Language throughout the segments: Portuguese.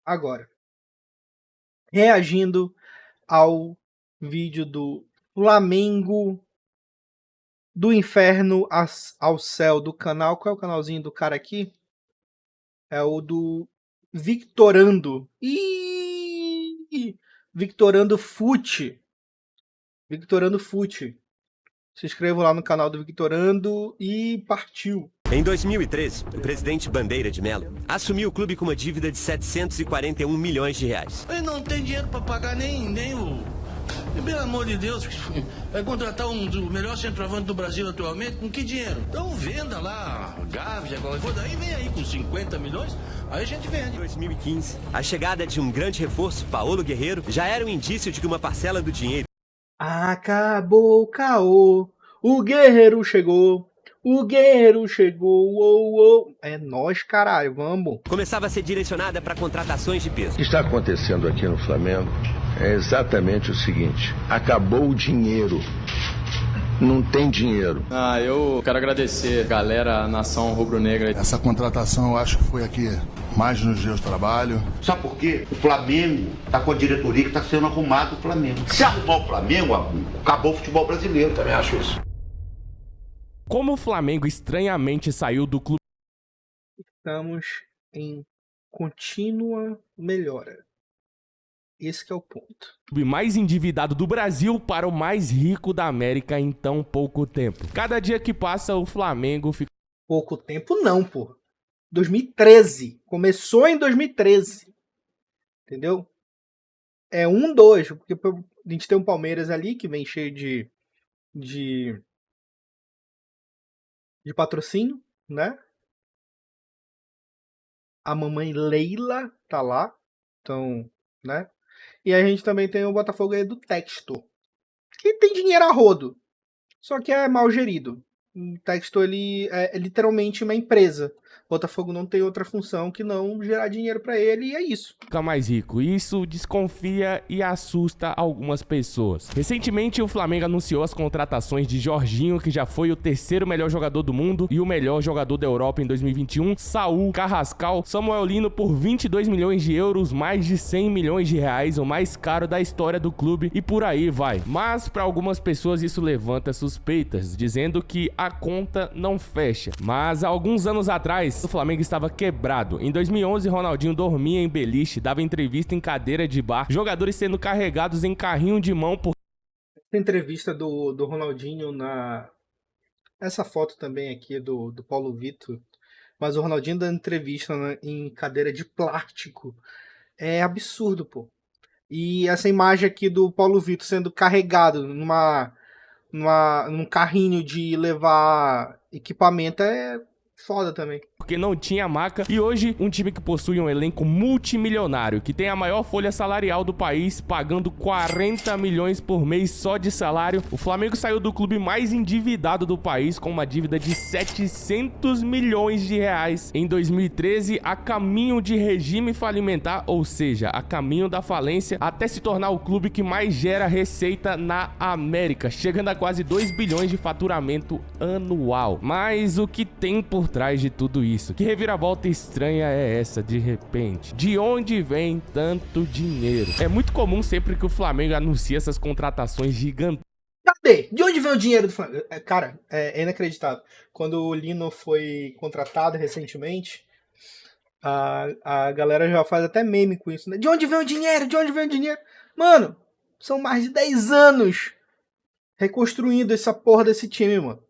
Agora, reagindo ao vídeo do Flamengo do inferno ao céu do canal. Qual é o canalzinho do cara aqui? É o do Victorando. Victorando Fute. Victorando Fute. Se inscrevam lá no canal do Victorando e partiu. Em 2013, o presidente Bandeira de Mello assumiu o clube com uma dívida de 741 milhões de reais. Ele não tem dinheiro para pagar nem o... Pelo amor de Deus, vai contratar um dos melhores centroavantes do Brasil atualmente, com que dinheiro? Então venda lá, Gávea, qualquer coisa, aí vem aí com 50 milhões, aí a gente vende. Em 2015, a chegada de um grande reforço, Paulo Guerreiro, já era um indício de que uma parcela do dinheiro... Acabou o caô, o Guerreiro chegou. O Guerreiro chegou, oh, oh. É nóis, caralho, vamos. Começava a ser direcionada para contratações de peso. O que está acontecendo aqui no Flamengo é exatamente o seguinte: acabou o dinheiro. Não tem dinheiro. Eu quero agradecer, galera, a nação rubro-negra. Essa contratação eu acho que foi aqui mais nos dias de trabalho. Sabe por quê? O Flamengo está com a diretoria que está sendo arrumado o Flamengo. Se arrumar o Flamengo, acabou o futebol brasileiro. Também acho isso. Como o Flamengo estranhamente saiu do clube... Estamos em contínua melhora. Esse que é o ponto. mais endividado do Brasil para o mais rico da América em tão pouco tempo. Cada dia que passa, o Flamengo fica... Pouco tempo não, pô. 2013. Começou em 2013. Entendeu? É 1-2. Porque a gente tem um Palmeiras ali que vem cheio de patrocínio, né? A mamãe Leila tá lá. Então, né? E a gente também tem o Botafogo aí do Textor, que tem dinheiro a rodo, só que é mal gerido. O Textor, ele é literalmente uma empresa. O Botafogo não tem outra função que não gerar dinheiro pra ele, e é isso. Fica mais rico. Isso desconfia e assusta algumas pessoas. Recentemente, o Flamengo anunciou as contratações de Jorginho, que já foi o terceiro melhor jogador do mundo e o melhor jogador da Europa em 2021, Saul, Carrascal, Samuel Lino por 22 milhões de euros, mais de 100 milhões de reais, o mais caro da história do clube, e por aí vai. Mas para algumas pessoas isso levanta suspeitas, dizendo que a conta não fecha. Mas há alguns anos atrás, o Flamengo estava quebrado. Em 2011, Ronaldinho dormia em beliche, dava entrevista em cadeira de bar, jogadores sendo carregados em carrinho de mão por... Essa entrevista do Ronaldinho essa foto também aqui do Paulo Vitor, mas o Ronaldinho dando entrevista em cadeira de plástico é absurdo, pô. E essa imagem aqui do Paulo Vitor sendo carregado num carrinho de levar equipamento é foda também. Porque não tinha maca. E hoje, um time que possui um elenco multimilionário, que tem a maior folha salarial do país, pagando 40 milhões por mês só de salário. O Flamengo saiu do clube mais endividado do país, com uma dívida de 700 milhões de reais em 2013, a caminho de regime falimentar, ou seja, a caminho da falência, até se tornar o clube que mais gera receita na América, chegando a quase 2 bilhões de faturamento anual. Mas o que tem por trás de tudo isso? Que reviravolta estranha é essa, de repente? De onde vem tanto dinheiro? É muito comum sempre que o Flamengo anuncia essas contratações gigantescas. Cadê? De onde vem o dinheiro do Flamengo? Cara, é inacreditável. Quando o Lino foi contratado recentemente, a galera já faz até meme com isso, né? De onde vem o dinheiro? De onde vem o dinheiro? Mano, são mais de 10 anos reconstruindo essa porra desse time, mano.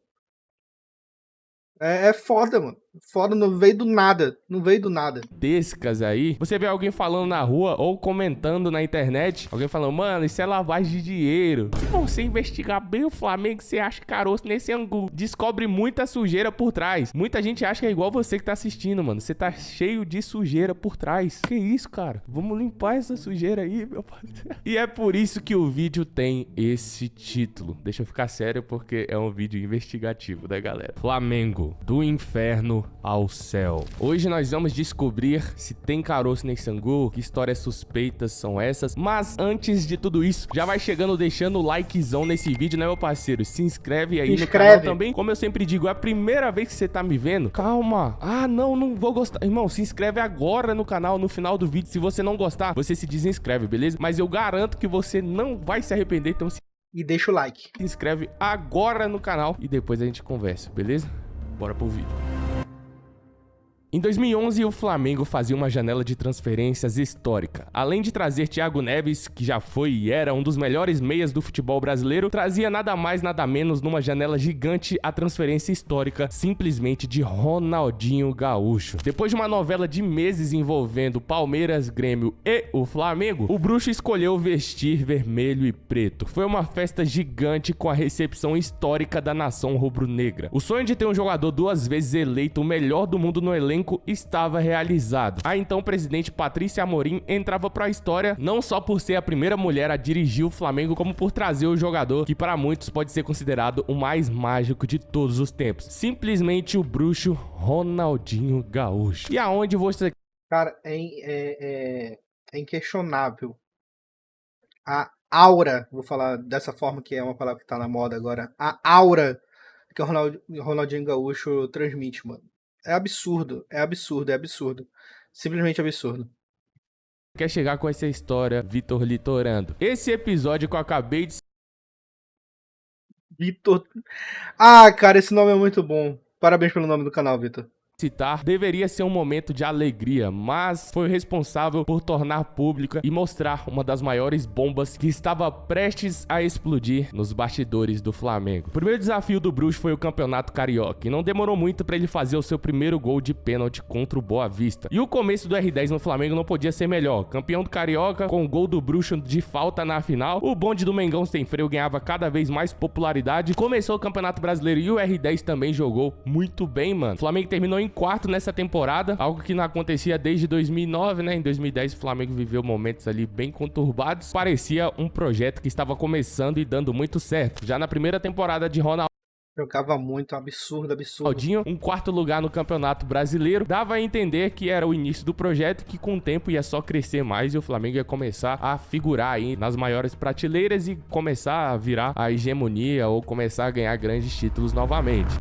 É foda, mano. Foda, não veio do nada. Não veio do nada. Descas aí. Você vê alguém falando na rua ou comentando na internet. Alguém falando, mano, isso é lavagem de dinheiro. Se você investigar bem o Flamengo, você acha caroço nesse ângulo. Descobre muita sujeira por trás. Muita gente acha que é igual você que tá assistindo, mano. Você tá cheio de sujeira por trás. Que isso, cara? Vamos limpar essa sujeira aí, meu parceiro. E é por isso que o vídeo tem esse título. Deixa eu ficar sério porque é um vídeo investigativo da galera. Flamengo do inferno rumo ao céu. Hoje nós vamos descobrir se tem caroço nesse angu, que histórias suspeitas são essas. Mas antes de tudo isso, já vai chegando deixando o likezão nesse vídeo, né, meu parceiro? Se inscreve aí no canal também. Como eu sempre digo, é a primeira vez que você tá me vendo. Calma. Ah, não vou gostar. Irmão, se inscreve agora no canal, no final do vídeo. Se você não gostar, você se desinscreve, beleza? Mas eu garanto que você não vai se arrepender, então E deixa o like. se inscreve agora no canal e depois a gente conversa, beleza? Bora pro vídeo. Em 2011, o Flamengo fazia uma janela de transferências histórica. Além de trazer Thiago Neves, que já foi e era um dos melhores meias do futebol brasileiro, trazia nada mais nada menos numa janela gigante a transferência histórica simplesmente de Ronaldinho Gaúcho. Depois de uma novela de meses envolvendo Palmeiras, Grêmio e o Flamengo, o bruxo escolheu vestir vermelho e preto. Foi uma festa gigante com a recepção histórica da nação rubro-negra. O sonho de ter um jogador 2 vezes eleito o melhor do mundo no elenco estava realizado. A então presidente Patrícia Amorim entrava para a história não só por ser a primeira mulher a dirigir o Flamengo, como por trazer o jogador que para muitos pode ser considerado o mais mágico de todos os tempos. Simplesmente o bruxo Ronaldinho Gaúcho. E aonde você... Cara, é inquestionável. A aura, vou falar dessa forma que é uma palavra que tá na moda agora, a aura que o Ronaldinho Gaúcho transmite, mano. É absurdo, é absurdo, é absurdo. Simplesmente absurdo. quer chegar com essa história, Vitor Litorando? Esse episódio que eu acabei de Vitor. Ah, cara, esse nome é muito bom. Parabéns pelo nome do canal, Vitor. citar, deveria ser um momento de alegria, mas foi responsável por tornar pública e mostrar uma das maiores bombas que estava prestes a explodir nos bastidores do Flamengo. O primeiro desafio do bruxo foi o Campeonato Carioca, e não demorou muito para ele fazer o seu primeiro gol de pênalti contra o Boa Vista. E o começo do R10 no Flamengo não podia ser melhor. Campeão do Carioca, com o gol do bruxo de falta na final, o bonde do Mengão sem freio ganhava cada vez mais popularidade. Começou o Campeonato Brasileiro e o R10 também jogou muito bem, mano. O Flamengo terminou em quarto nessa temporada, algo que não acontecia desde 2009, né? Em 2010 o Flamengo viveu momentos ali bem conturbados. Parecia um projeto que estava começando e dando muito certo. Já na primeira temporada de Jogava muito, absurdo, absurdo. Ronaldinho, um quarto lugar no Campeonato Brasileiro, dava a entender que era o início do projeto, que com o tempo ia só crescer mais e o Flamengo ia começar a figurar aí nas maiores prateleiras e começar a virar a hegemonia ou começar a ganhar grandes títulos novamente.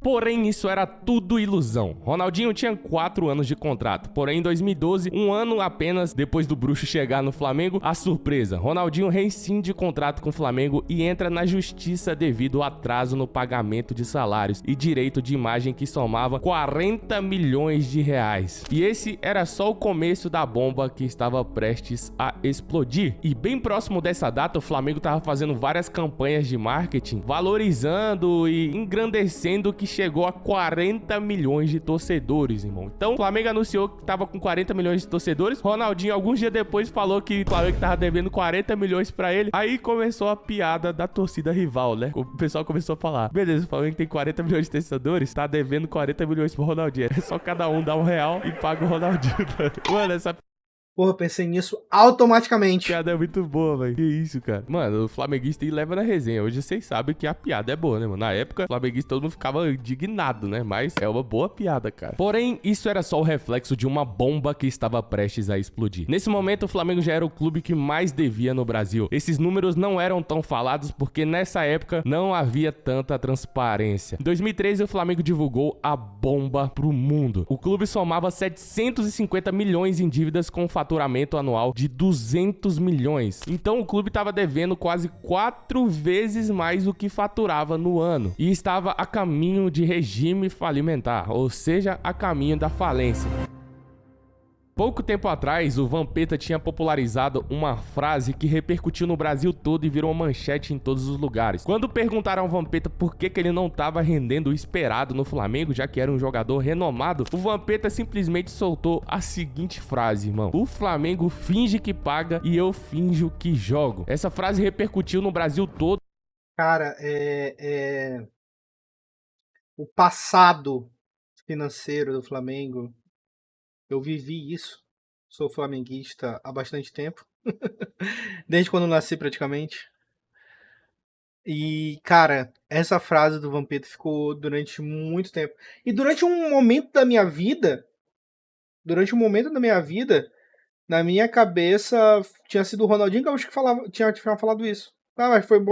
Porém, isso era tudo ilusão. Ronaldinho tinha 4 anos de contrato. Porém, em 2012, um ano apenas depois do bruxo chegar no Flamengo, a surpresa. Ronaldinho rescinde contrato com o Flamengo e entra na justiça devido ao atraso no pagamento de salários e direito de imagem que somava 40 milhões de reais. E esse era só o começo da bomba que estava prestes a explodir. E bem próximo dessa data, o Flamengo estava fazendo várias campanhas de marketing, valorizando e engrandecendo que chegou a 40 milhões de torcedores, irmão. Então, o Flamengo anunciou que tava com 40 milhões de torcedores. Ronaldinho, alguns dias depois, falou que o Flamengo tava devendo 40 milhões pra ele. Aí começou a piada da torcida rival, né? O pessoal começou a falar: beleza, o Flamengo tem 40 milhões de torcedores, tá devendo 40 milhões pro Ronaldinho. É só cada um dar R$1 e paga o Ronaldinho. Mano, essa Porra, pensei nisso automaticamente. piada é muito boa, velho. Que isso, cara. Mano, o flamenguista leva na resenha. Hoje vocês sabem que a piada é boa, né, mano? Na época, o flamenguista todo mundo ficava indignado, né? Mas é uma boa piada, cara. Porém, isso era só o reflexo de uma bomba que estava prestes a explodir. Nesse momento, o Flamengo já era o clube que mais devia no Brasil. Esses números não eram tão falados porque nessa época não havia tanta transparência. Em 2013, o Flamengo divulgou a bomba pro mundo. O clube somava 750 milhões em dívidas com faturamento anual de 200 milhões. Então o clube estava devendo quase 4 vezes mais o que faturava no ano e estava a caminho de regime falimentar, ou seja, a caminho da falência. Pouco tempo atrás, o Vampeta tinha popularizado uma frase que repercutiu no Brasil todo e virou manchete em todos os lugares. Quando perguntaram ao Vampeta por que ele não estava rendendo o esperado no Flamengo, já que era um jogador renomado, o Vampeta simplesmente soltou a seguinte frase, irmão: o Flamengo finge que paga e eu finjo que jogo. Essa frase repercutiu no Brasil todo. Cara, o passado financeiro do Flamengo, eu vivi isso. Sou flamenguista há bastante tempo. Desde quando nasci, praticamente. E, cara, essa frase do Vampeta ficou durante muito tempo. E durante um momento da minha vida, na minha cabeça, tinha sido o Ronaldinho Gaúcho que tinha falado isso. Ah, mas foi um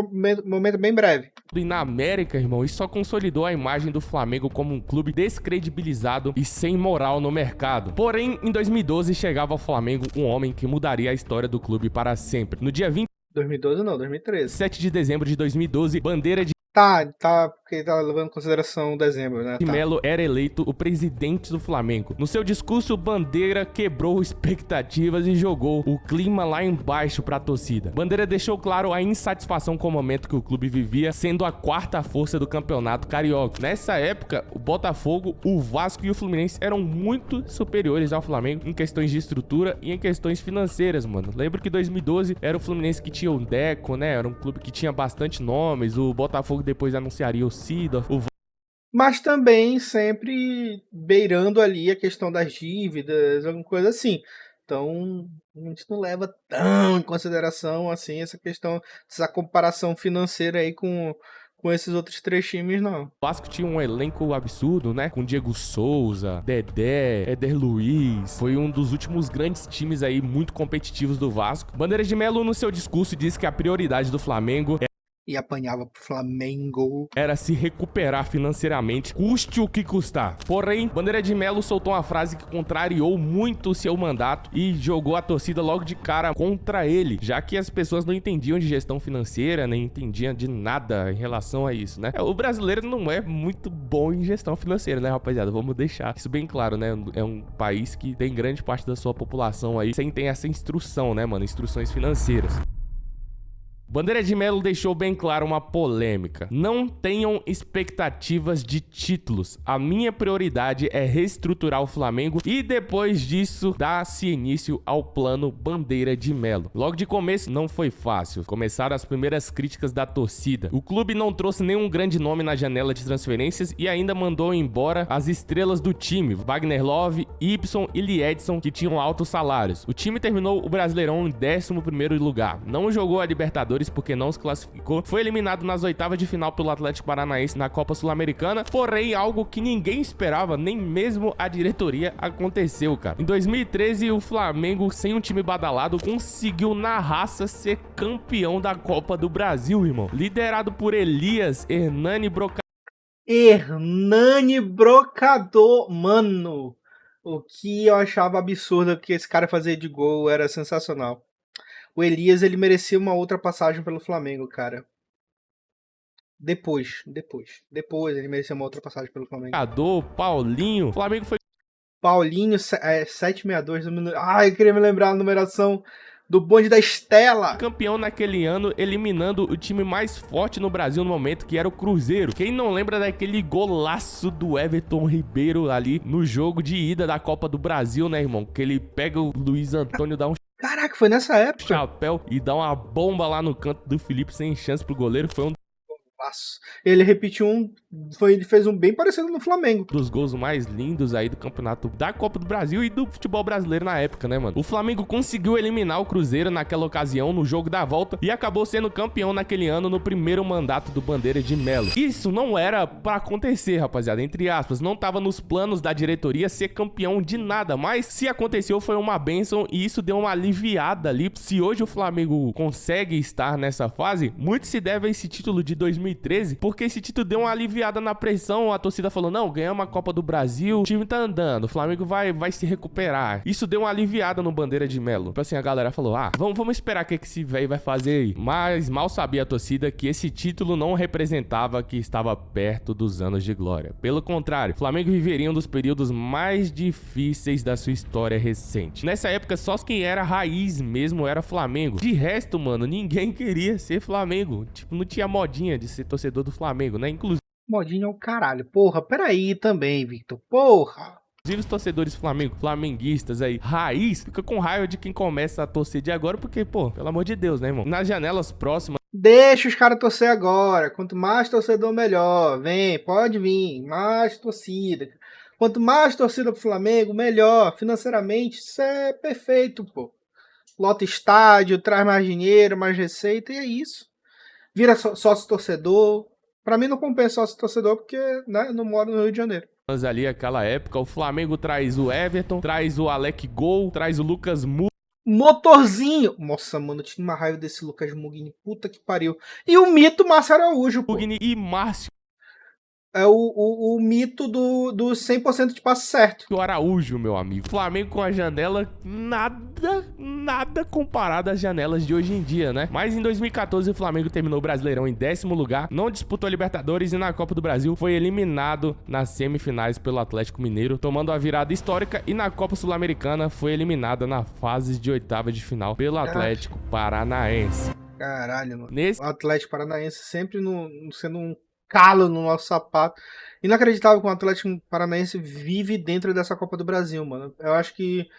momento bem breve. E na América, irmão, isso só consolidou a imagem do Flamengo como um clube descredibilizado e sem moral no mercado. Porém, em 2012 chegava ao Flamengo um homem que mudaria a história do clube para sempre. No dia 2012 não, 2013. 7 de dezembro de 2012, Bandeira de Porque tá levando em consideração dezembro, né? Melo era eleito o presidente do Flamengo. No seu discurso, Bandeira quebrou expectativas e jogou o clima lá embaixo pra torcida. Bandeira deixou claro a insatisfação com o momento que o clube vivia, sendo a quarta força do campeonato carioca. Nessa época, o Botafogo, o Vasco e o Fluminense eram muito superiores ao Flamengo em questões de estrutura e em questões financeiras, mano. Lembro que 2012 era o Fluminense que tinha o Deco, né? Era um clube que tinha bastante nomes. O Botafogo depois anunciaria o Seedorf, mas também sempre beirando ali a questão das dívidas, alguma coisa assim. Então, a gente não leva tão em consideração assim essa questão, essa comparação financeira aí com esses outros 3 times, não. O Vasco tinha um elenco absurdo, né? Com Diego Souza, Dedé, Éder Luiz. Foi um dos últimos grandes times aí muito competitivos do Vasco. Bandeira de Melo, no seu discurso, disse que a prioridade do Flamengo e apanhava pro Flamengo era se recuperar financeiramente, custe o que custar. Porém, Bandeira de Melo soltou uma frase que contrariou muito o seu mandato e jogou a torcida logo de cara contra ele, já que as pessoas não entendiam de gestão financeira, nem entendiam de nada em relação a isso, né? O brasileiro não é muito bom em gestão financeira, né, rapaziada? Vamos deixar isso bem claro, né? É um país que tem grande parte da sua população aí sem ter essa instrução, né, mano? Instruções financeiras. Bandeira de Melo deixou bem claro uma polêmica. Não tenham expectativas de títulos. A minha prioridade é reestruturar o Flamengo e depois disso dar-se início ao plano Bandeira de Melo. Logo de começo não foi fácil. Começaram as primeiras críticas da torcida. O clube não trouxe nenhum grande nome na janela de transferências e ainda mandou embora as estrelas do time, Wagner Love, Ibson e Liedson, que tinham altos salários. O time terminou o Brasileirão em 11º lugar. Não jogou a Libertadores porque não se classificou, foi eliminado nas oitavas de final pelo Atlético Paranaense na Copa Sul-Americana, porém algo que ninguém esperava, nem mesmo a diretoria, aconteceu, cara. Em 2013, o Flamengo, sem um time badalado, conseguiu na raça ser campeão da Copa do Brasil, irmão. Liderado por Elias, Hernani Brocador, mano. O que eu achava absurdo que esse cara fazia de gol era sensacional. O Elias, ele merecia uma outra passagem pelo Flamengo, cara. Depois ele merecia uma outra passagem pelo Flamengo. Paulinho. O Flamengo foi Paulinho, 762. Ai, eu queria me lembrar a numeração do bonde da Estela. Campeão naquele ano, eliminando o time mais forte no Brasil no momento, que era o Cruzeiro. Quem não lembra daquele golaço do Everton Ribeiro ali no jogo de ida da Copa do Brasil, né, irmão? Que ele pega o Luiz Antônio, dá um Caraca, foi nessa época. Chapéu e dá uma bomba lá no canto do Felipe sem chance pro goleiro. Foi um Ele repetiu ele fez um bem parecido no Flamengo. Dos gols mais lindos aí do campeonato da Copa do Brasil e do futebol brasileiro na época, né, mano? O Flamengo conseguiu eliminar o Cruzeiro naquela ocasião no jogo da volta e acabou sendo campeão naquele ano no primeiro mandato do Bandeira de Melo. Isso não era pra acontecer, rapaziada, entre aspas, não tava nos planos da diretoria ser campeão de nada, mas se aconteceu foi uma bênção e isso deu uma aliviada ali. Se hoje o Flamengo consegue estar nessa fase, muito se deve a esse título de 2013, porque esse título deu uma aliviada na pressão, a torcida falou, não, ganhamos a Copa do Brasil, o time tá andando, o Flamengo vai se recuperar. Isso deu uma aliviada no Bandeira de Melo. Tipo assim, a galera falou, vamos esperar o que esse velho vai fazer aí. Mas mal sabia a torcida que esse título não representava que estava perto dos anos de glória. Pelo contrário, o Flamengo viveria um dos períodos mais difíceis da sua história recente. Nessa época, só quem era raiz mesmo era Flamengo. De resto, mano, ninguém queria ser Flamengo. Tipo, não tinha modinha de ser torcedor do Flamengo, né? Inclusive modinha é o caralho. Porra, peraí também, Victor. Porra. Inclusive os torcedores flamenguistas aí, raiz, fica com raiva de quem começa a torcer de agora, porque, pô, pelo amor de Deus, né, irmão? Nas janelas próximas... Deixa os caras torcer agora. Quanto mais torcedor, melhor. Vem, pode vir. Mais torcida. Quanto mais torcida pro Flamengo, melhor. Financeiramente, isso é perfeito, pô. Lota estádio, traz mais dinheiro, mais receita, e é isso. vira sócio-torcedor. Pra mim não compensa sócio-torcedor porque, né, eu não moro no Rio de Janeiro. Mas ali, aquela época, o Flamengo traz o Everton, traz o Alec Gol, traz o Lucas Motorzinho! Nossa, mano, eu tinha uma raiva desse Lucas Mugni. Puta que pariu. E o mito Márcio Araújo, pô. Mugni e Márcio É o mito do 100% de passe certo. Araújo, meu amigo. Flamengo com a janela, nada comparado às janelas de hoje em dia, né? Mas em 2014 o Flamengo terminou o Brasileirão em 10º lugar, não disputou a Libertadores e na Copa do Brasil foi eliminado nas semifinais pelo Atlético Mineiro, tomando a virada histórica, e na Copa Sul-Americana foi eliminada na fase de oitava de final pelo Atlético Paranaense. Caralho, mano. Nesse O Atlético Paranaense sempre sendo um calo no nosso sapato. Inacreditável que o Atlético Paranaense vive dentro dessa Copa do Brasil, mano. Eu acho que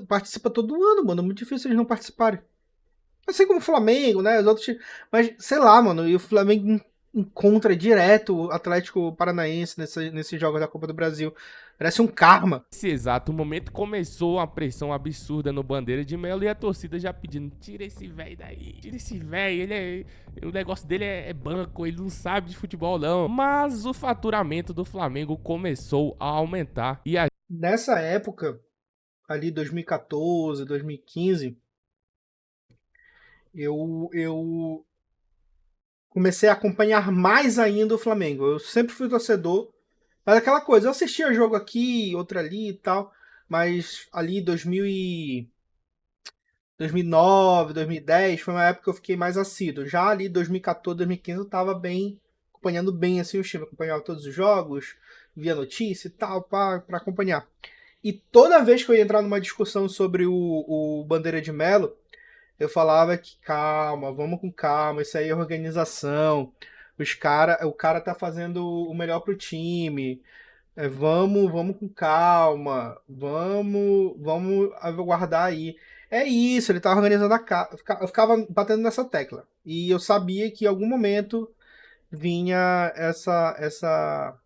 participa todo ano, mano. É muito difícil eles não participarem. Assim como o Flamengo, né? Os outros. Mas, sei lá, mano. E o Flamengo encontra direto o Atlético Paranaense nesse jogo da Copa do Brasil. Parece um karma. Nesse exato momento começou uma pressão absurda no Bandeira de Melo e a torcida já pedindo: tira esse velho daí, tira esse velho, o negócio dele é banco, ele não sabe de futebol não. Mas o faturamento do Flamengo começou a aumentar e Nessa época, ali 2014, 2015, eu comecei a acompanhar mais ainda o Flamengo. Eu sempre fui torcedor, mas aquela coisa, eu assistia jogo aqui, outro ali e tal, mas ali 2009, 2010 foi uma época que eu fiquei mais assíduo. Já ali 2014, 2015 eu tava bem, acompanhando bem assim o time, acompanhava todos os jogos, via notícia e tal, para acompanhar. E toda vez que eu ia entrar numa discussão sobre o Bandeira de Melo, eu falava que calma, vamos com calma, isso aí é organização. O cara tá fazendo o melhor pro time. Vamos com calma, vamos aguardar aí. É isso, ele tava organizando a casa. Eu ficava batendo nessa tecla. E eu sabia que em algum momento vinha essa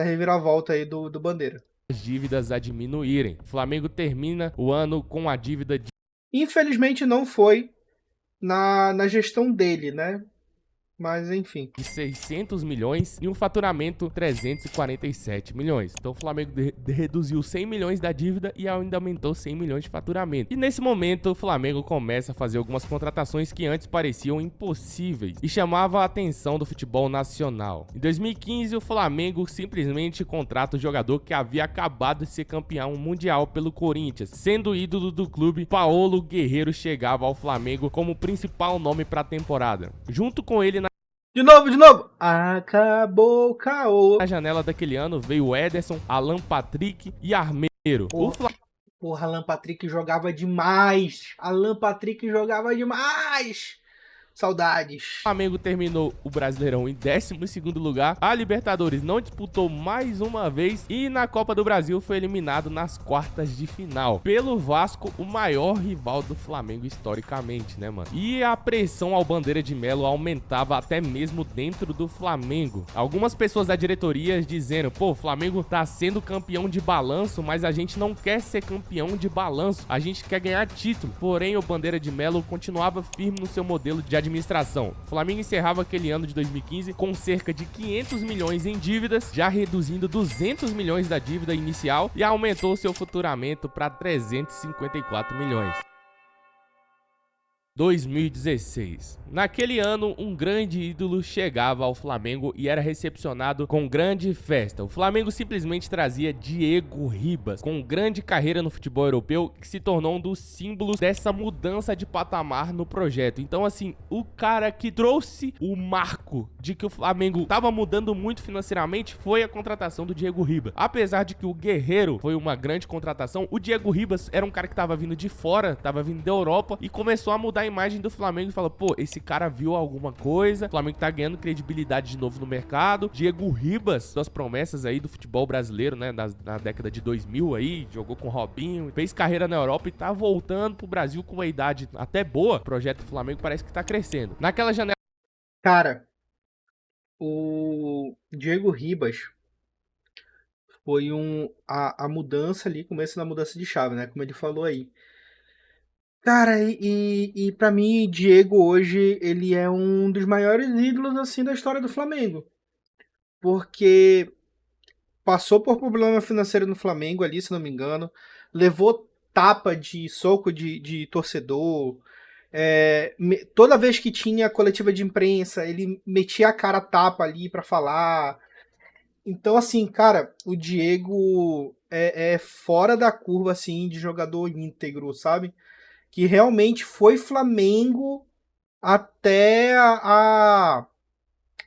reviravolta aí do Bandeira. as dívidas a diminuírem. O Flamengo termina o ano com a dívida de Infelizmente não foi na gestão dele, né? Mas enfim. 600 milhões e um faturamento 347 milhões. Então o Flamengo reduziu 100 milhões da dívida e ainda aumentou 100 milhões de faturamento. E nesse momento o Flamengo começa a fazer algumas contratações que antes pareciam impossíveis e chamava a atenção do futebol nacional. Em 2015 o Flamengo simplesmente contrata o jogador que havia acabado de ser campeão mundial pelo Corinthians. Sendo ídolo do clube, Paulo Guerreiro chegava ao Flamengo como principal nome para a temporada. Junto com ele De novo! Acabou o caô. na janela daquele ano veio Ederson, Alan Patrick e Armeiro. Porra, Alan Patrick jogava demais. Saudades. O Flamengo terminou o Brasileirão em 12º lugar, a Libertadores não disputou mais uma vez e na Copa do Brasil foi eliminado nas quartas de final pelo Vasco, o maior rival do Flamengo historicamente, né, mano? E a pressão ao Bandeira de Melo aumentava até mesmo dentro do Flamengo. Algumas pessoas da diretoria dizendo: pô, o Flamengo tá sendo campeão de balanço, mas a gente não quer ser campeão de balanço, a gente quer ganhar título. Porém, o Bandeira de Melo continuava firme no seu modelo de administração. O Flamengo encerrava aquele ano de 2015 com cerca de 500 milhões em dívidas, já reduzindo 200 milhões da dívida inicial e aumentou seu faturamento para 354 milhões. 2016. Naquele ano, um grande ídolo chegava ao Flamengo e era recepcionado com grande festa. O Flamengo simplesmente trazia Diego Ribas, com grande carreira no futebol europeu, que se tornou um dos símbolos dessa mudança de patamar no projeto. Então, assim, o cara que trouxe o marco de que o Flamengo estava mudando muito financeiramente foi a contratação do Diego Ribas. Apesar de que o Guerreiro foi uma grande contratação, o Diego Ribas era um cara que estava vindo de fora, estava vindo da Europa e começou a mudar a imagem do Flamengo e fala: pô, esse cara viu alguma coisa, o Flamengo tá ganhando credibilidade de novo no mercado. Diego Ribas, das promessas aí do futebol brasileiro, né, na década de 2000 aí, jogou com o Robinho, fez carreira na Europa e tá voltando pro Brasil com uma idade até boa. O projeto do Flamengo parece que tá crescendo. Naquela janela... Cara, o Diego Ribas foi a mudança ali, começo da mudança de chave, né, como ele falou aí. Cara, e pra mim, Diego hoje, ele é um dos maiores ídolos, assim, da história do Flamengo. Porque passou por problema financeiro no Flamengo ali, se não me engano. Levou tapa de soco de torcedor. Toda vez que tinha coletiva de imprensa, ele metia a cara a tapa ali pra falar. Então, assim, cara, o Diego é fora da curva, assim, de jogador íntegro, sabe? Que realmente foi Flamengo até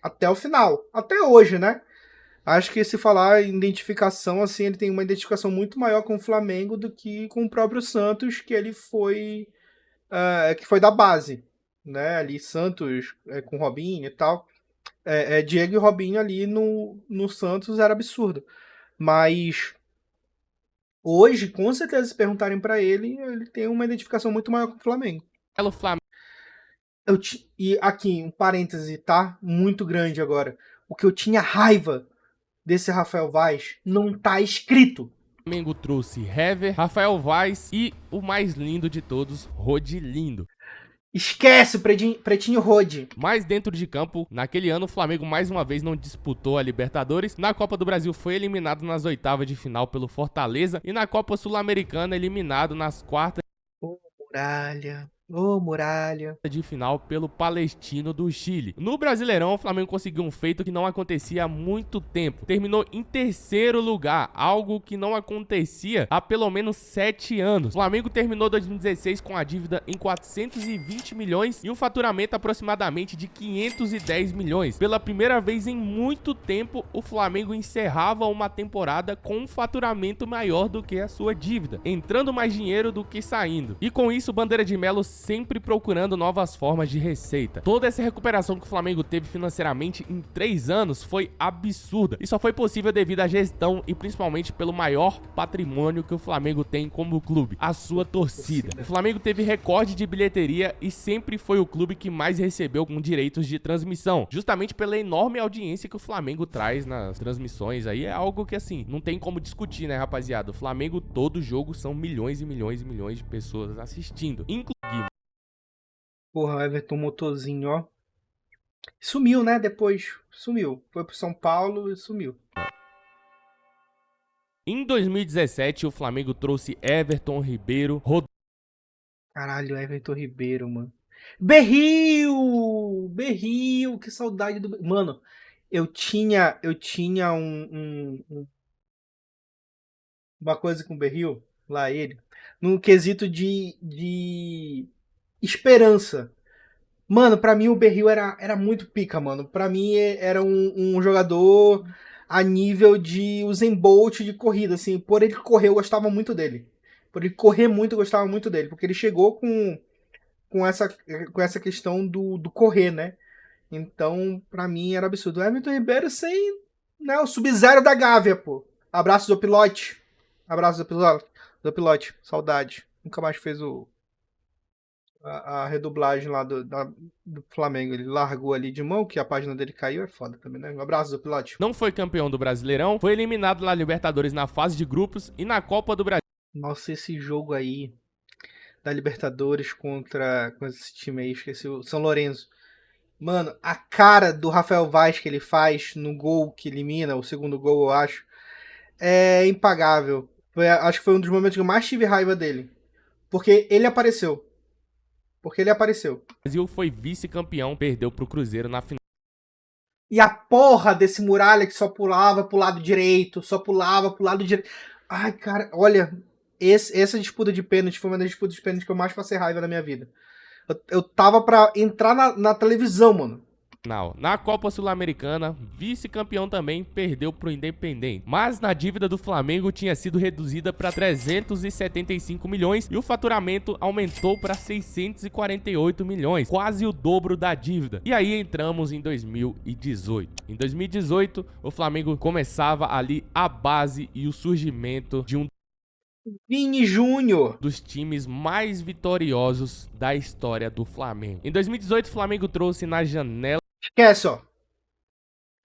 até o final. Até hoje, né? Acho que se falar em identificação, assim, ele tem uma identificação muito maior com o Flamengo do que com o próprio Santos, que ele foi que foi da base, né? Ali Santos com Robinho e tal. Diego e Robinho ali no Santos era absurdo. Mas hoje, com certeza, se perguntarem pra ele, ele tem uma identificação muito maior com o Flamengo. Pelo Flamengo E aqui, um parêntese, tá? Muito grande agora. O que eu tinha raiva desse Rafael Vaz não tá escrito. trouxe Hever, Rafael Vaz e o mais lindo de todos, Rodilindo. Esquece o Pretinho Rode. Mas dentro de campo, naquele ano o Flamengo mais uma vez não disputou a Libertadores. Na Copa do Brasil foi eliminado nas oitavas de final pelo Fortaleza e na Copa Sul-Americana eliminado nas quartas Ô, Muralha. Ô, Muralha. de final pelo Palestino do Chile. No Brasileirão, o Flamengo conseguiu um feito que não acontecia há muito tempo. Terminou em terceiro lugar, algo que não acontecia há pelo menos 7 anos. O Flamengo terminou 2016 com a dívida em 420 milhões e um faturamento aproximadamente de 510 milhões. Pela primeira vez em muito tempo, o Flamengo encerrava uma temporada com um faturamento maior do que a sua dívida, entrando mais dinheiro do que saindo. E com isso, Bandeira de Melo sempre procurando novas formas de receita. Toda essa recuperação que o Flamengo teve financeiramente em 3 anos foi absurda e só foi possível devido à gestão e principalmente pelo maior patrimônio que o Flamengo tem como clube, a sua torcida. O Flamengo teve recorde de bilheteria e sempre foi o clube que mais recebeu com direitos de transmissão, justamente pela enorme audiência que o Flamengo traz nas transmissões. Aí é algo que, assim, não tem como discutir, né, rapaziada? O Flamengo, todo jogo, são milhões e milhões e milhões de pessoas assistindo, inclusive. Porra, Everton Motorzinho, ó. Sumiu, né? Depois sumiu. Foi pro São Paulo e sumiu. Em 2017, o Flamengo trouxe Everton Ribeiro, Caralho, Everton Ribeiro, mano. Berril! Berril, que saudade do. Mano, eu tinha uma coisa com o Berril, lá ele, num quesito de esperança. Mano, pra mim o Berril era muito pica, mano. Pra mim era um jogador a nível de Usain Bolt de corrida, assim. Por ele correr, eu gostava muito dele. Por ele correr muito, eu gostava muito dele. Porque ele chegou com essa questão do correr, né? Então, pra mim era absurdo. O Everton Ribeiro sem, né, o Sub-Zero da Gávea, pô. Abraço do pilote. Abraço do pilote. Saudade. Nunca mais fez a redublagem lá do Flamengo. Ele largou ali de mão, que a página dele caiu, é foda também, né? Um abraço do pilote. não foi campeão do Brasileirão, foi eliminado na Libertadores na fase de grupos e na Copa do Brasil. Nossa, esse jogo aí da Libertadores com esse time aí, esqueci o São Lourenço. Mano, a cara do Rafael Vaz que ele faz no gol que elimina, o segundo gol, eu acho, é impagável. Acho que foi um dos momentos que eu mais tive raiva dele. Porque ele apareceu. O Brasil foi vice-campeão, perdeu pro Cruzeiro na final. E a porra desse Muralha que só pulava pro lado direito, só pulava pro lado direito. Ai, cara, olha, essa disputa de pênalti foi uma das disputas de pênalti que eu mais passei raiva na minha vida. Eu tava pra entrar na televisão, mano. Na Copa Sul-Americana, vice-campeão também, perdeu pro Independente. Mas na dívida do Flamengo tinha sido reduzida para 375 milhões e o faturamento aumentou para 648 milhões, quase o dobro da dívida. E aí entramos em 2018. Em 2018, o Flamengo começava ali a base e o surgimento de um Vini Júnior, dos times mais vitoriosos da história do Flamengo. Em 2018, o Flamengo trouxe na janela. Esquece, ó.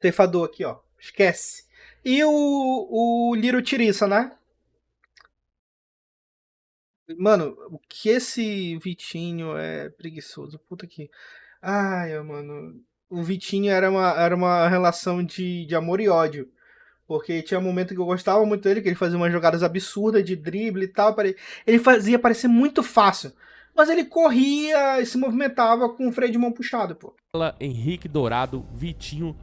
Ceifador aqui, ó. Esquece. E o Liro Tiriça, né? Mano, o que esse Vitinho é preguiçoso. Puta que. Ai, mano. O Vitinho era uma relação de amor e ódio. Porque tinha um momento que eu gostava muito dele, que ele fazia umas jogadas absurdas de drible e tal. Ele fazia parecer muito fácil. Mas ele corria e se movimentava com o freio de mão puxado, pô. Henrique Dourado, Vitinho,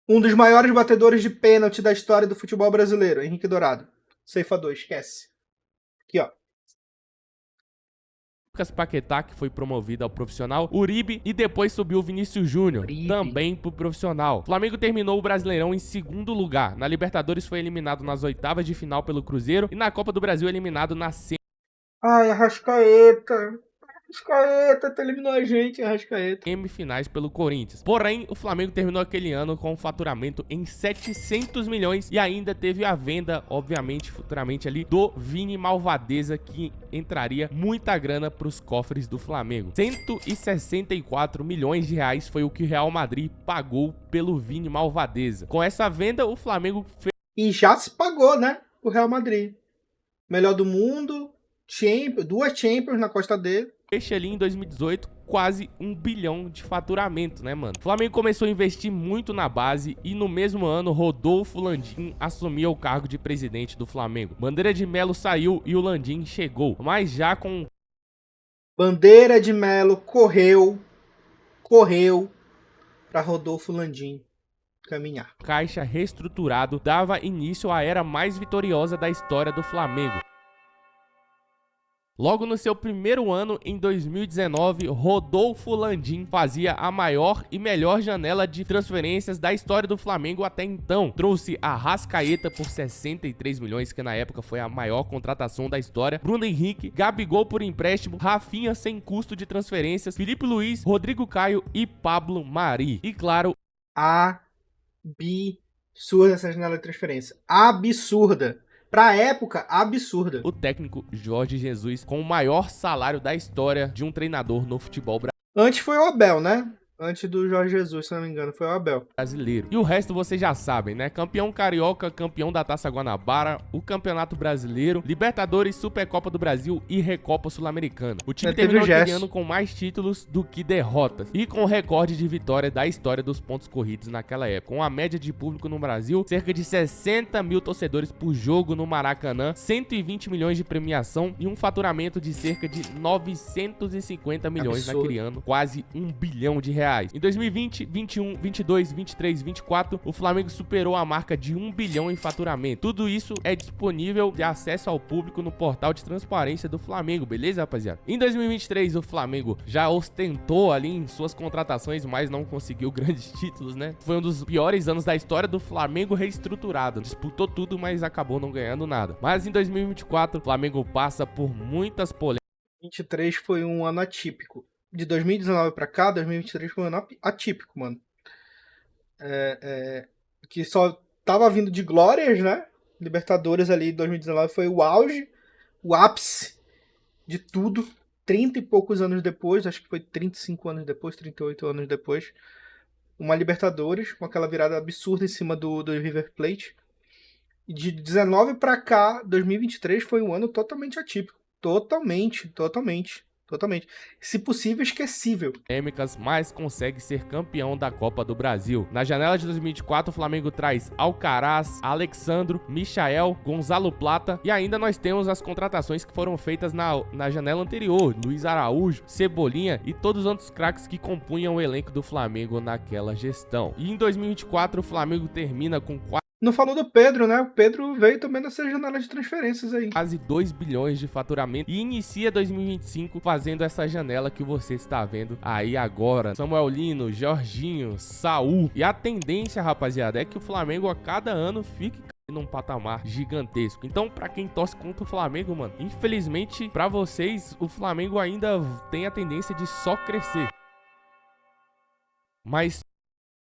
Um dos maiores batedores de pênalti da história do futebol brasileiro, Henrique Dourado. Ceifador, esquece. Aqui, ó. Lucas Paquetá, que foi promovido ao profissional, Uribe e depois subiu o Vinícius Júnior, também pro profissional. O Flamengo terminou o Brasileirão em segundo lugar. Na Libertadores foi eliminado nas oitavas de final pelo Cruzeiro e na Copa do Brasil eliminado na Ai, Arrascaeta. Arrascaeta, tu eliminou a gente, Arrascaeta. semifinais pelo Corinthians. Porém, o Flamengo terminou aquele ano com um faturamento em 700 milhões e ainda teve a venda, obviamente, futuramente ali, do Vini Malvadeza, que entraria muita grana pros cofres do Flamengo. 164 milhões de reais foi o que o Real Madrid pagou pelo Vini Malvadeza. Com essa venda, o Flamengo fez... E já se pagou, né? O Real Madrid. Melhor do mundo, duas Champions na costa dele. Fecha ali em 2018 quase 1 bilhão de faturamento, né, mano? O Flamengo começou a investir muito na base e no mesmo ano Rodolfo Landim assumiu o cargo de presidente do Flamengo. Bandeira de Melo saiu e o Landim chegou, mas já com... Bandeira de Melo correu para Rodolfo Landim caminhar. Caixa reestruturado dava início à era mais vitoriosa da história do Flamengo. Logo no seu primeiro ano, em 2019, Rodolfo Landim fazia a maior e melhor janela de transferências da história do Flamengo até então. Trouxe Arrascaeta por 63 milhões, que na época foi a maior contratação da história. Bruno Henrique, Gabigol por empréstimo, Rafinha sem custo de transferências, Felipe Luiz, Rodrigo Caio e Pablo Mari. E claro... Absurda essa janela de transferência. Absurda. Pra época, absurda. O técnico Jorge Jesus com o maior salário da história de um treinador no futebol Antes foi o Abel, né? Antes do Jorge Jesus, se não me engano, foi o Abel. Brasileiro. E o resto vocês já sabem, né? Campeão carioca, campeão da Taça Guanabara, o Campeonato Brasileiro, Libertadores, Supercopa do Brasil e Recopa Sul-Americana. O time terminou aquele ano com mais títulos do que derrotas e com o recorde de vitória da história dos pontos corridos naquela época. Com a média de público no Brasil, cerca de 60 mil torcedores por jogo no Maracanã, 120 milhões de premiação e um faturamento de cerca de 950 milhões naquele ano, quase 1 bilhão de reais. Em 2020, 21, 22, 23, 24, o Flamengo superou a marca de 1 bilhão em faturamento. Tudo isso é disponível de acesso ao público no portal de transparência do Flamengo, beleza, rapaziada? Em 2023, o Flamengo já ostentou ali em suas contratações, mas não conseguiu grandes títulos, né? Foi um dos piores anos da história do Flamengo reestruturado. Disputou tudo, mas acabou não ganhando nada. Mas em 2024, o Flamengo passa por muitas polêmicas. 2023 foi um ano atípico. De 2019 pra cá, 2023 foi um ano atípico, mano. Que só tava vindo de glórias, né? Libertadores ali, 2019 foi o auge, o ápice de tudo. 30 e poucos anos depois, acho que foi 35 anos depois, 38 anos depois. Uma Libertadores, com aquela virada absurda em cima do River Plate. E de 19 pra cá, 2023 foi um ano totalmente atípico. Totalmente. Se possível, esquecível. Mas consegue ser campeão da Copa do Brasil. Na janela de 2024, o Flamengo traz Alcaraz, Alexandro, Michael, Gonzalo Plata e ainda nós temos as contratações que foram feitas na janela anterior. Luiz Araújo, Cebolinha e todos os outros craques que compunham o elenco do Flamengo naquela gestão. E em 2024, o Flamengo termina com Não falou do Pedro, né? O Pedro veio também nessa janela de transferências aí. Quase 2 bilhões de faturamento e inicia 2025 fazendo essa janela que você está vendo aí agora. Samuel Lino, Jorginho, Saul. E a tendência, rapaziada, é que o Flamengo a cada ano fique num patamar gigantesco. Então, pra quem torce contra o Flamengo, mano, infelizmente, pra vocês, o Flamengo ainda tem a tendência de só crescer. Mas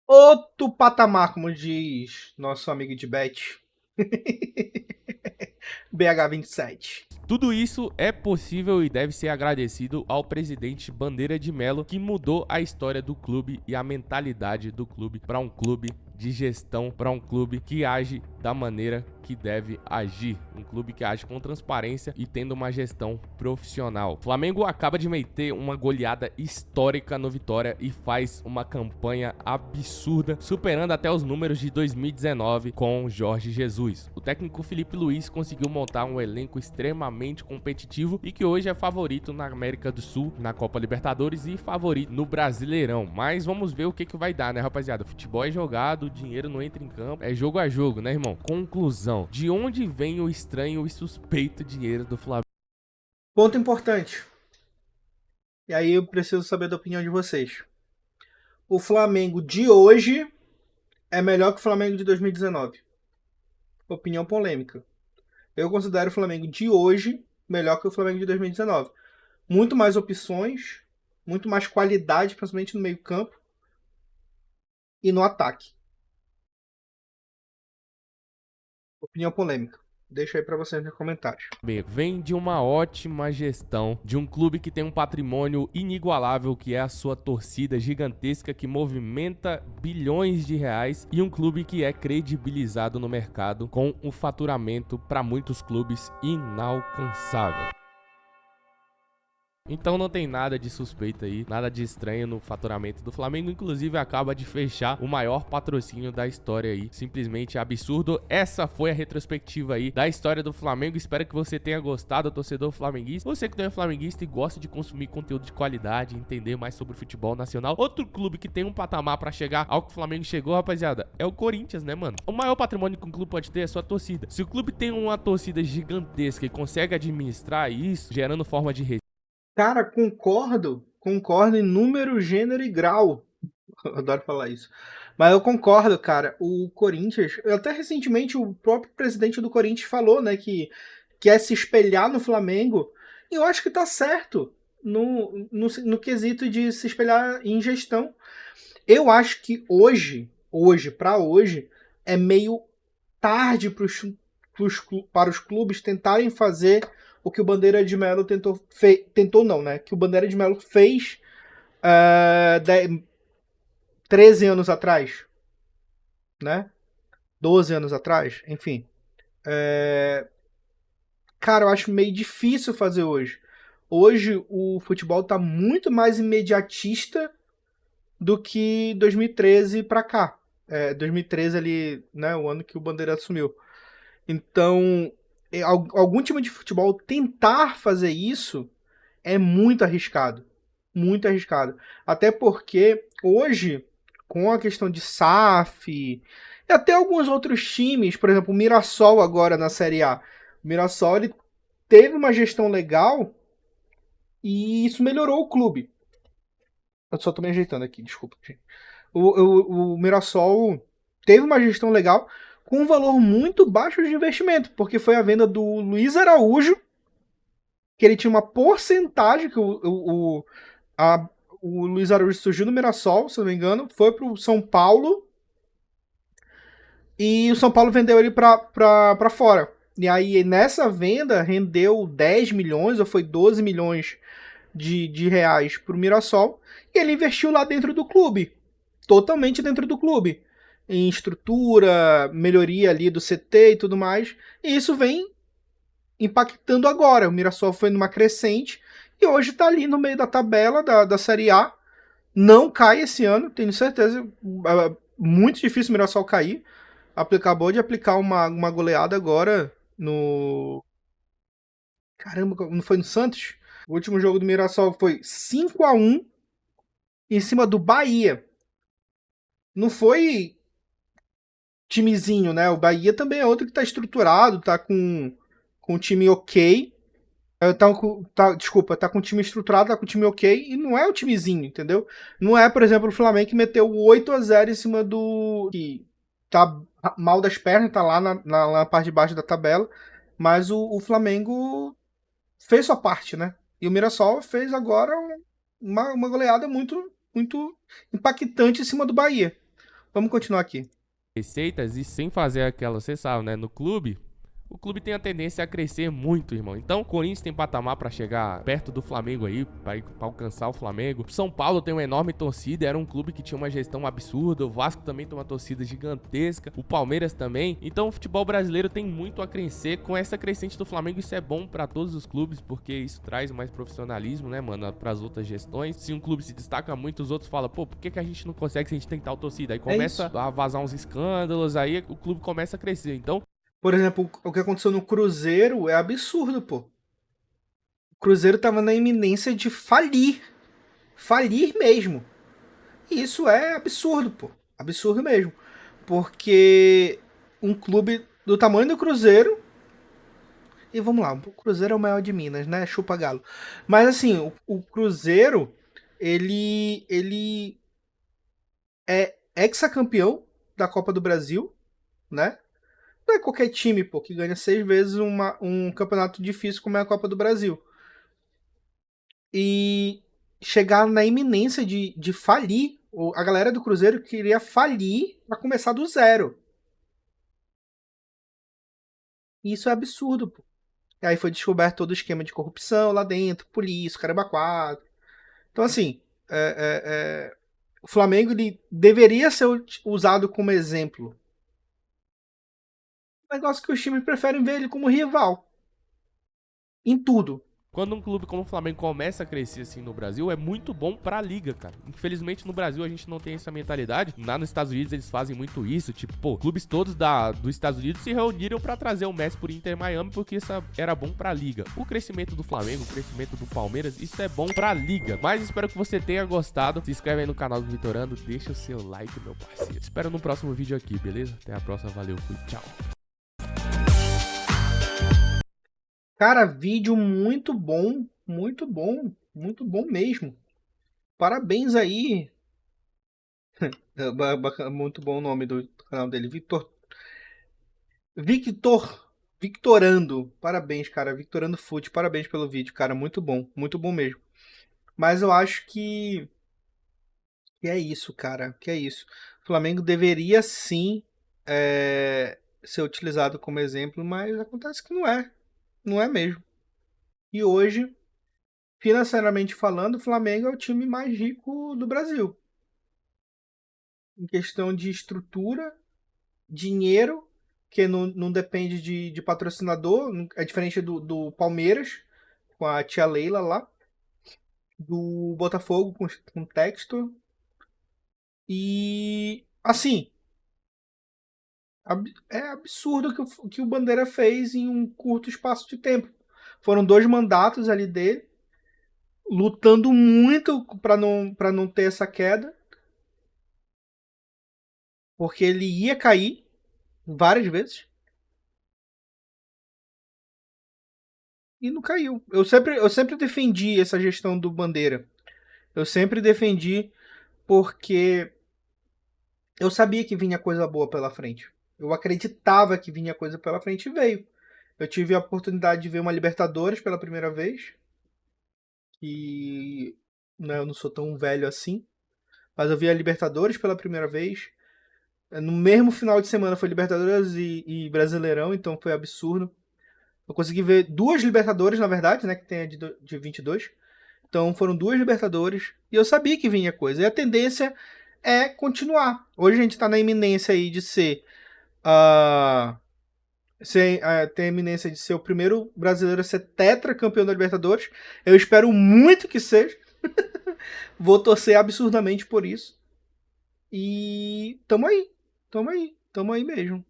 outro patamar, como diz nosso amigo de Bet. BH27. Tudo isso é possível e deve ser agradecido ao presidente Bandeira de Melo, que mudou a história do clube e a mentalidade do clube para um clube de gestão, para um clube que age da maneira que deve agir. Um clube que age com transparência e tendo uma gestão profissional. O Flamengo acaba de meter uma goleada histórica no Vitória e faz uma campanha absurda, superando até os números de 2019 com Jorge Jesus. O técnico Felipe Luiz conseguiu montar um elenco extremamente competitivo e que hoje é favorito na América do Sul, na Copa Libertadores e favorito no Brasileirão. Mas vamos ver o que vai dar, né, rapaziada? Futebol é jogado, o dinheiro não entra em campo, é jogo a jogo, né, irmão? Conclusão: de onde vem o estranho e suspeito dinheiro do Flamengo? Ponto importante. E aí eu preciso saber da opinião de vocês. O Flamengo de hoje é melhor que o Flamengo de 2019. Opinião polêmica. Eu considero o Flamengo de hoje melhor que o Flamengo de 2019. Muito mais opções, muito mais qualidade, principalmente no meio-campo e no ataque. Opinião polêmica. Deixa aí pra vocês nos comentários. Vem de uma ótima gestão, de um clube que tem um patrimônio inigualável, que é a sua torcida gigantesca que movimenta bilhões de reais, e um clube que é credibilizado no mercado com um faturamento para muitos clubes inalcançável. Então não tem nada de suspeito aí, nada de estranho no faturamento do Flamengo. Inclusive acaba de fechar o maior patrocínio da história aí, simplesmente absurdo. Essa foi a retrospectiva aí da história do Flamengo. Espero que você tenha gostado, torcedor flamenguista. Você que não é flamenguista e gosta de consumir conteúdo de qualidade, entender mais sobre o futebol nacional. Outro clube que tem um patamar pra chegar ao que o Flamengo chegou, rapaziada, é o Corinthians, né, mano? O maior patrimônio que um clube pode ter é a sua torcida. Se o clube tem uma torcida gigantesca e consegue administrar isso, gerando forma de Cara, concordo em número, gênero e grau. Eu adoro falar isso. Mas eu concordo, cara. O Corinthians, até recentemente o próprio presidente do Corinthians falou, né, que quer se espelhar no Flamengo. E eu acho que tá certo no quesito de se espelhar em gestão. Eu acho que hoje, é meio tarde para os clubes tentarem fazer o que o Bandeira de Melo tentou não, né? Que o Bandeira de Melo fez 13 anos atrás, né? 12 anos atrás, enfim. Cara, eu acho meio difícil fazer hoje. Hoje o futebol tá muito mais imediatista do que 2013 pra cá. 2013 ali, né? O ano que o Bandeira assumiu. Então, algum time de futebol tentar fazer isso é muito arriscado. Muito arriscado. Até porque hoje, com a questão de SAF e até alguns outros times, por exemplo, o Mirassol agora na Série A. O Mirassol ele teve uma gestão legal e isso melhorou o clube. Eu só tô me ajeitando aqui, desculpa. O Mirassol teve uma gestão legal com um valor muito baixo de investimento, porque foi a venda do Luiz Araújo, que ele tinha uma porcentagem, que o Luiz Araújo surgiu no Mirassol, se não me engano, foi pro São Paulo, e o São Paulo vendeu ele pra fora. E aí, nessa venda, rendeu 10 milhões, ou foi 12 milhões de reais pro Mirassol, e ele investiu lá dentro do clube, totalmente dentro do clube, em estrutura, melhoria ali do CT e tudo mais, e isso vem impactando agora. O Mirassol foi numa crescente e hoje tá ali no meio da tabela da Série A, não cai esse ano, tenho certeza, muito difícil o Mirassol cair. Acabou de aplicar uma goleada agora no... Caramba, não foi no Santos? O último jogo do Mirassol foi 5-1 em cima do Bahia. Não foi timezinho, né? O Bahia também é outro que tá estruturado, tá com um time ok. Tá com um time estruturado, tá com um time ok, e não é um timezinho, entendeu? Não é, por exemplo, o Flamengo que meteu 8-0 em cima do... que tá mal das pernas, tá lá na parte de baixo da tabela, mas o Flamengo fez sua parte, né? E o Mirassol fez agora uma goleada muito, muito impactante em cima do Bahia. Vamos continuar aqui. receitas e sem fazer aquela, você sabe, né? No clube, o clube tem a tendência a crescer muito, irmão. Então, o Corinthians tem patamar pra chegar perto do Flamengo aí, pra alcançar o Flamengo. São Paulo tem uma enorme torcida, era um clube que tinha uma gestão absurda. O Vasco também tem uma torcida gigantesca, o Palmeiras também. Então, o futebol brasileiro tem muito a crescer. Com essa crescente do Flamengo, isso é bom pra todos os clubes, porque isso traz mais profissionalismo, né, mano, pras outras gestões. Se um clube se destaca muito, os outros falam, pô, por que a gente não consegue se a gente tem tal torcida? Aí começa a vazar uns escândalos, aí o clube começa a crescer. Então, por exemplo, o que aconteceu no Cruzeiro é absurdo, pô. O Cruzeiro tava na iminência de falir. Falir mesmo. E isso é absurdo, pô. Absurdo mesmo. Porque um clube do tamanho do Cruzeiro... E vamos lá, o Cruzeiro é o maior de Minas, né? Chupa galo. Mas assim, o Cruzeiro, ele é hexacampeão da Copa do Brasil, né? Não é qualquer time, pô, que ganha 6 vezes um campeonato difícil como é a Copa do Brasil. E chegar na iminência de falir. A galera do Cruzeiro queria falir pra começar do zero. E isso é absurdo, pô. E aí foi descoberto todo o esquema de corrupção lá dentro, polícia, caramba 4. Então, assim, o Flamengo ele deveria ser usado como exemplo. Um negócio que os times preferem ver ele como rival. Em tudo. quando um clube como o Flamengo começa a crescer assim no Brasil, é muito bom pra liga, cara. Infelizmente no Brasil a gente não tem essa mentalidade. Lá nos Estados Unidos eles fazem muito isso. Tipo, pô, clubes todos dos Estados Unidos se reuniram pra trazer o Messi por Inter Miami, porque isso era bom pra liga. O crescimento do Flamengo, o crescimento do Palmeiras, isso é bom pra liga. Mas espero que você tenha gostado. Se inscreve aí no canal do Vitorando, deixa o seu like, meu parceiro. Espero no próximo vídeo aqui, beleza? Até a próxima, valeu, fui, tchau. Cara, vídeo muito bom mesmo. Parabéns aí. Muito bom o nome do canal dele, Victorando. Parabéns, cara, Victorando Foot. Parabéns pelo vídeo, cara, muito bom mesmo. Mas eu acho que é isso, cara, que é isso. O Flamengo deveria sim ser utilizado como exemplo, mas acontece que não é mesmo. E hoje, financeiramente falando, o Flamengo é o time mais rico do Brasil. Em questão de estrutura, dinheiro, que não depende de patrocinador, é diferente do Palmeiras, com a tia Leila lá, do Botafogo com o Textor. E, assim, é absurdo que o Bandeira fez em um curto espaço de tempo. Foram 2 mandatos ali dele, lutando muito para não ter essa queda, porque ele ia cair várias vezes e não caiu. Eu sempre defendi essa gestão do Bandeira. Eu sempre defendi porque eu sabia que vinha coisa boa pela frente. Eu acreditava que vinha coisa pela frente e veio. Eu tive a oportunidade de ver uma Libertadores pela primeira vez. E eu não sou tão velho assim. Mas eu vi a Libertadores pela primeira vez. No mesmo final de semana foi Libertadores e Brasileirão, então foi absurdo. Eu consegui ver 2 Libertadores, na verdade, né? Que tem a de 22. Então foram 2 Libertadores. E eu sabia que vinha coisa. E a tendência é continuar. Hoje a gente está na iminência aí de ser... tem a iminência de ser o primeiro brasileiro a ser tetracampeão da Libertadores. Eu espero muito que seja. Vou torcer absurdamente por isso. E tamo aí mesmo.